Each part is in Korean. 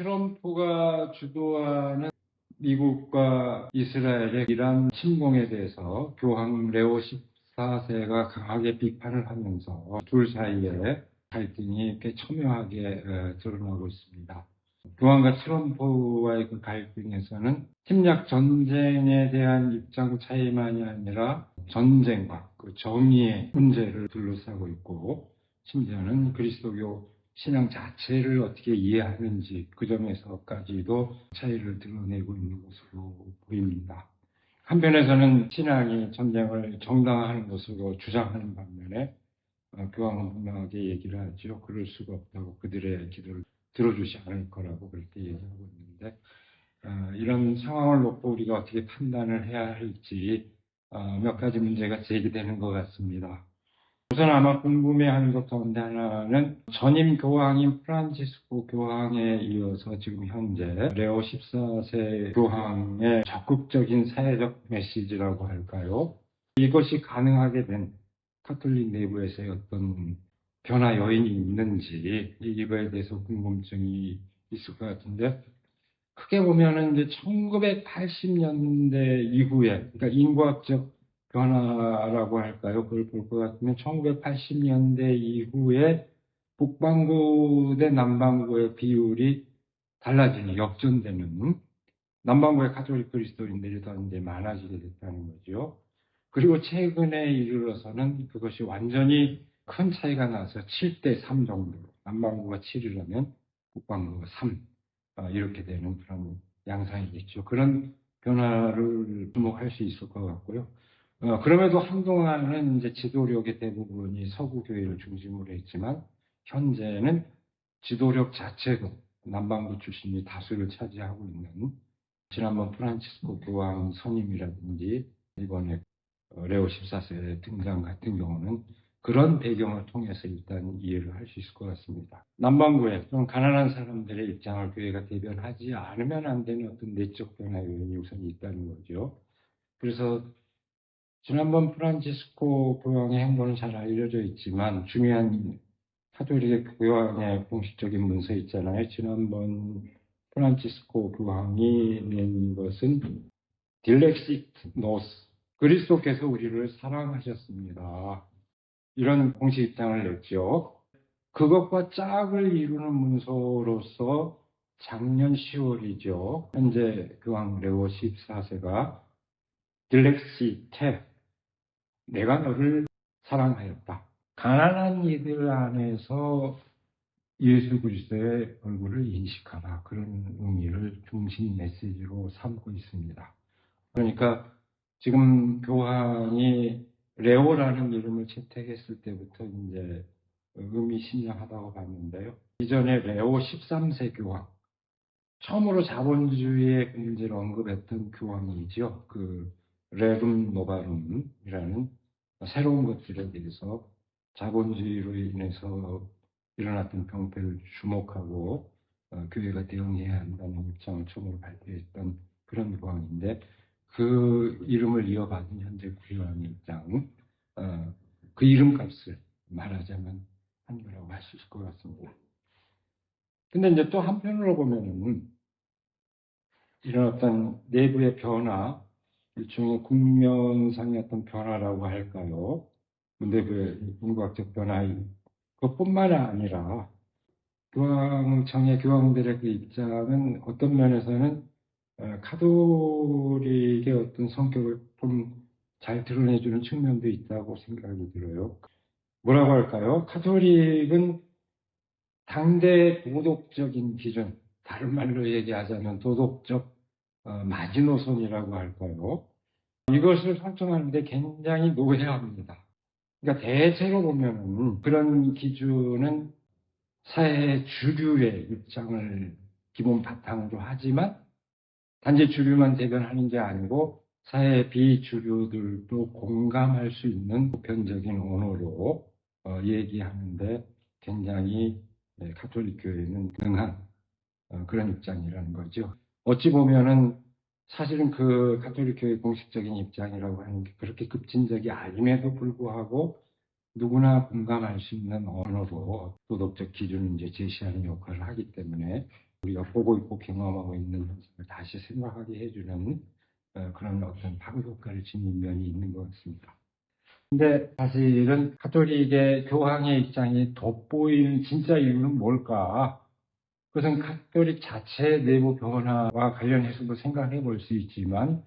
트럼프가 주도하는 미국과 이스라엘의 이란 침공에 대해서 교황 레오 14세가 강하게 비판을 하면서 둘 사이에 갈등이 꽤 첨예하게 드러나고 있습니다. 교황과 트럼프와의 그 갈등에서는 침략 전쟁에 대한 입장 차이만이 아니라 전쟁과 그 정의의 문제를 둘러싸고 있고, 심지어는 그리스도교 신앙 자체를 어떻게 이해하는지 그 점에서까지도 차이를 드러내고 있는 것으로 보입니다. 한편에서는 신앙이 전쟁을 정당화하는 것으로 주장하는 반면에 교황은 분명하게 얘기를 하죠. 그럴 수가 없다고, 그들의 기도를 들어주지 않을 거라고 그렇게 얘기하고 있는데, 이런 상황을 놓고 우리가 어떻게 판단을 해야 할지 몇 가지 문제가 제기되는 것 같습니다. 우선 아마 궁금해하는 것 가운데 하나는 전임 교황인 프란치스코 교황에 이어서 지금 현재 레오 14세 교황의 적극적인 사회적 메시지라고 할까요? 이것이 가능하게 된 카톨릭 내부에서의 어떤 변화 요인이 있는지, 이거에 대해서 궁금증이 있을 것 같은데, 크게 보면은 이제 1980년대 이후에, 그러니까 인과학적 변화라고 할까요? 그걸 볼 것 같으면 1980년대 이후에 북반구 대 남반구의 비율이 달라지는, 역전되는, 남반구의 가톨릭 그리스도인들이 더 이제 많아지게 됐다는 거죠. 그리고 최근에 이르러서는 그것이 완전히 큰 차이가 나서 7대3 정도로, 남반구가 7이라면 북반구가 3, 이렇게 되는 그런 양상이겠죠. 그런 변화를 주목할 수 있을 것 같고요. 그럼에도 한동안은 이제 지도력의 대부분이 서구 교회를 중심으로 했지만, 현재는 지도력 자체도 남반구 출신이 다수를 차지하고 있는, 지난번 프란치스코 교황 선임이라든지 이번에 레오 14세 등장 같은 경우는 그런 배경을 통해서 일단 이해를 할 수 있을 것 같습니다. 남반구에 좀 가난한 사람들의 입장을 교회가 대변하지 않으면 안 되는 어떤 내적 변화 요인이 우선 있다는 거죠. 그래서 지난번 프란치스코 교황의 행보는 잘 알려져 있지만, 중요한 카톨릭의 교황의 공식적인 문서 있잖아요. 지난번 프란치스코 교황이 낸 것은 딜렉시트 노스, 그리스도께서 우리를 사랑하셨습니다, 이런 공식 입장을 냈죠. 그것과 짝을 이루는 문서로서 작년 10월이죠. 현재 교황 레오 14세가 딜렉시테, 내가 너를 사랑하였다, 가난한 이들 안에서 예수 그리스도의 얼굴을 인식하라, 그런 의미를 중심 메시지로 삼고 있습니다. 그러니까 지금 교황이 레오라는 이름을 채택했을 때부터 이제 의미심장하다고 봤는데요. 이전에 레오 13세 교황, 처음으로 자본주의의 문제를 언급했던 교황이죠. 그 레룸 노바룸이라는 새로운 것들에 대해서 자본주의로 인해서 일어났던 병폐를 주목하고 교회가 대응해야 한다는 입장을 처음으로 발표했던 그런 교황인데, 그 이름을 이어받은 현재 교황의 입장, 그 이름값을 말하자면 한 거라고 할 수 있을 것 같습니다. 근데 이제 또 한편으로 보면은 이런 어떤 내부의 변화, 일종의 국면상의 어떤 변화라고 할까요? 내부의 인과학적 변화, 그것뿐만 아니라 교황청의 교황들의 그 입장은 어떤 면에서는 카톨릭의 어떤 성격을 좀 잘 드러내주는 측면도 있다고 생각이 들어요. 뭐라고 할까요? 카톨릭은 당대 도덕적인 기준, 다른 말로 얘기하자면 도덕적 마지노선이라고 할까요? 이것을 설정하는데 굉장히 노회합니다. 그러니까 대체로 보면은 그런 기준은 사회의 주류의 입장을 기본 바탕으로 하지만, 단지 주류만 대변하는 게 아니고 사회 비주류들도 공감할 수 있는 보편적인 언어로 얘기하는데 굉장히 가톨릭 교회는 능한 그런 입장이라는 거죠. 어찌 보면은 사실은 그 가톨릭 교회 공식적인 입장이라고 하는 게 그렇게 급진적이 아님에도 불구하고 누구나 공감할 수 있는 언어로 도덕적 기준을 이제 제시하는 역할을 하기 때문에 우리가 보고 있고 경험하고 있는 현상을 다시 생각하게 해주는 그런 어떤 파급 효과를 지닌 면이 있는 것 같습니다. 근데 사실은 가톨릭의 교황의 입장이 돋보이는 진짜 이유는 뭘까? 그것은 가톨릭 자체의 내부 변화와 관련해서도 생각해 볼 수 있지만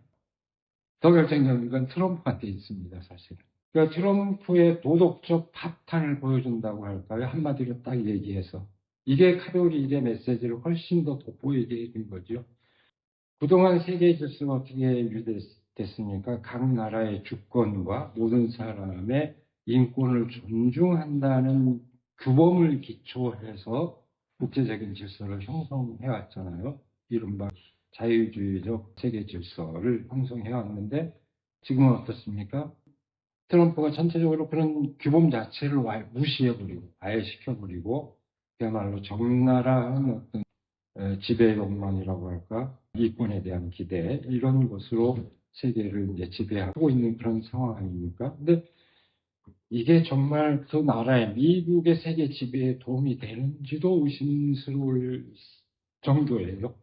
더 결정적인 건 트럼프한테 있습니다, 사실은. 그러니까 트럼프의 도덕적 파탄을 보여준다고 할까요? 한마디로 딱 얘기해서. 이게 가톨릭의 메시지를 훨씬 더 돋보이게 해준 거죠. 그동안 세계 질서가 어떻게 유지됐습니까? 각 나라의 주권과 모든 사람의 인권을 존중한다는 규범을 기초해서 국제적인 질서를 형성해 왔잖아요. 이른바 자유주의적 세계 질서를 형성해 왔는데 지금은 어떻습니까? 트럼프가 전체적으로 그런 규범 자체를 무시해버리고 아예 시켜버리고 그야말로 적나라한 어떤 지배 욕망이라고 할까, 이권에 대한 기대 이런 것으로 세계를 이제 지배하고 있는 그런 상황 아닙니까? 근데 이게 정말 그 나라의 미국의 세계 지배에 도움이 되는지도 의심스러울 정도예요.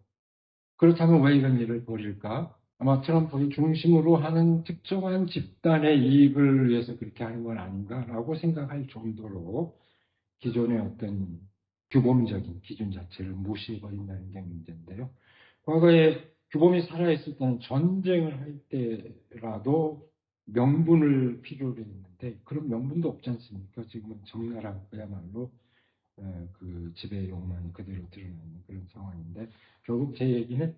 그렇다면 왜 이런 일을 벌일까? 아마 트럼프를 중심으로 하는 특정한 집단의 이익을 위해서 그렇게 하는 건 아닌가라고 생각할 정도로 기존의 어떤 규범적인 기준 자체를 무시해버린다는 게 문제인데요. 과거에 규범이 살아있을 때는 전쟁을 할 때라도 명분을 필요로 했는데 그런 명분도 없지 않습니까? 지금은 적나라 그야말로 그 지배 욕망이 그대로 드러나는 그런 상황인데 결국 제 얘기는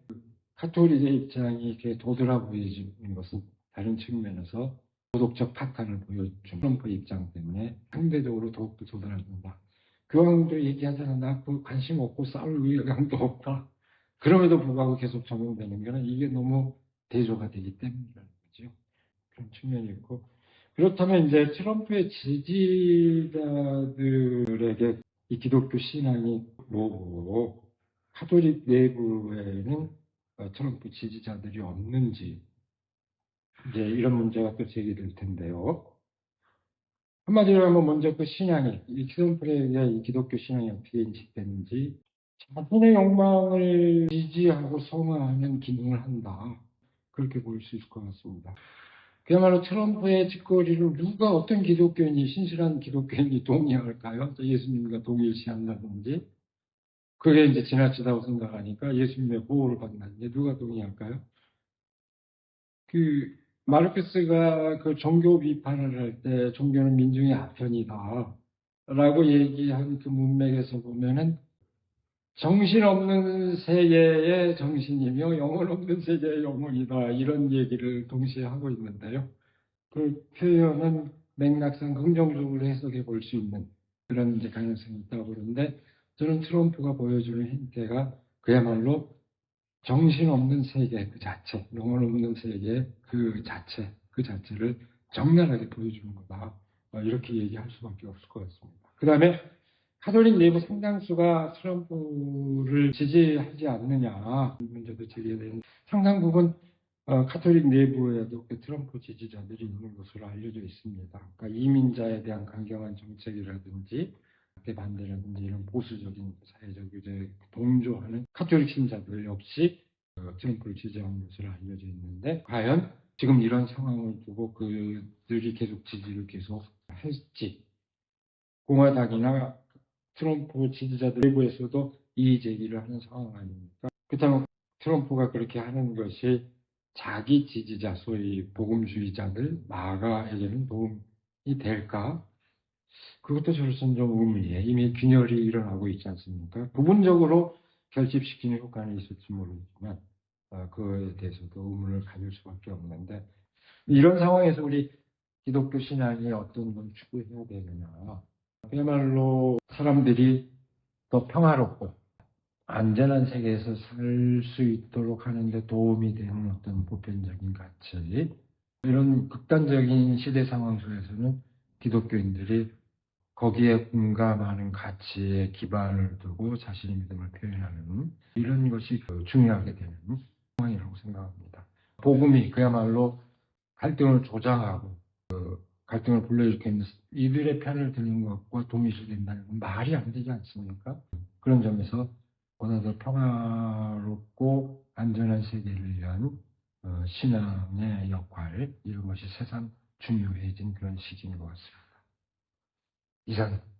카톨릭의 입장이 이렇게 도드라 보여지는 것은 다른 측면에서 도덕적 파탄을 보여준 트럼프 입장 때문에 상대적으로 더욱더 도드라진다. 교황도 얘기하잖아. 나 그 관심 없고 싸울 의향도 없다. 그럼에도 불구하고 계속 적용되는 거는 이게 너무 대조가 되기 때문이라는 거죠. 그런 측면이 있고. 그렇다면 이제 트럼프의 지지자들에게 이 기독교 신앙이 뭐고, 카톨릭 내부에는 트럼프 지지자들이 없는지, 이제 이런 문제가 또 제기될 텐데요. 한마디로 하면 먼저 그 신앙이, 이 트럼프의 이 기독교 신앙이 어떻게 인식되는지, 자신의 욕망을 지지하고 성화하는 기능을 한다. 그렇게 볼 수 있을 것 같습니다. 그야말로 트럼프의 짓거리를 누가 어떤 기독교인이, 신실한 기독교인이 동의할까요? 예수님과 동일시한다든지. 그게 이제 지나치다고 생각하니까 예수님의 보호를 받는데 누가 동의할까요? 그 마르크스가 그 종교 비판을 할 때 종교는 민중의 아편이다 라고 얘기한 그 문맥에서 보면은 정신없는 세계의 정신이며 영혼 없는 세계의 영혼이다 이런 얘기를 동시에 하고 있는데요. 그 표현은 맥락상 긍정적으로 해석해 볼 수 있는 그런 이제 가능성이 있다고 그러는데 저는 트럼프가 보여주는 행태가 그야말로 정신없는 세계 그 자체, 영혼 없는 세계 그 자체를 적나라하게 보여주는 거다. 이렇게 얘기할 수밖에 없을 것 같습니다. 그 다음에 카톨릭 내부 상당수가 트럼프를 지지하지 않느냐 이 문제도 제기되는 상당 부분 카톨릭 내부에도 그 트럼프 지지자들이 있는 것으로 알려져 있습니다. 그러니까 이민자에 대한 강경한 정책이라든지 반대라든지 이런 보수적인 사회적 규제에 동조하는 카톨릭 신자들 역시 트럼프를 지지하는 것으로 알려져 있는데 과연 지금 이런 상황을 두고 그들이 계속 지지를 계속 할지 공화당이나 트럼프 지지자들 내부에서도 이의 제기를 하는 상황 아닙니까? 그렇다면 트럼프가 그렇게 하는 것이 자기 지지자, 소위 복음주의자들, 마가에게는 도움이 될까? 그것도 저로서는 좀 의문이에요. 이미 균열이 일어나고 있지 않습니까? 부분적으로 결집시키는 효과는 있을지 모르지만 그거에 대해서도 의문을 가질 수밖에 없는데 이런 상황에서 우리 기독교 신앙이 어떤 걸 추구해야 되느냐. 그야말로 사람들이 더 평화롭고 안전한 세계에서 살 수 있도록 하는데 도움이 되는 어떤 보편적인 가치. 이런 극단적인 시대 상황 속에서는 기독교인들이 거기에 공감하는 가치에 기반을 두고 자신의 믿음을 표현하는 이런 것이 중요하게 되는 상황이라고 생각합니다. 복음이 그야말로 갈등을 조장하고 갈등을 불러일으키는 이들의 편을 드는 것과 동일시된다는 건 말이 안 되지 않습니까? 그런 점에서 보다 더 평화롭고 안전한 세계를 위한 신앙의 역할, 이런 것이 새삼 중요해진 그런 시기인 것 같습니다. 이상.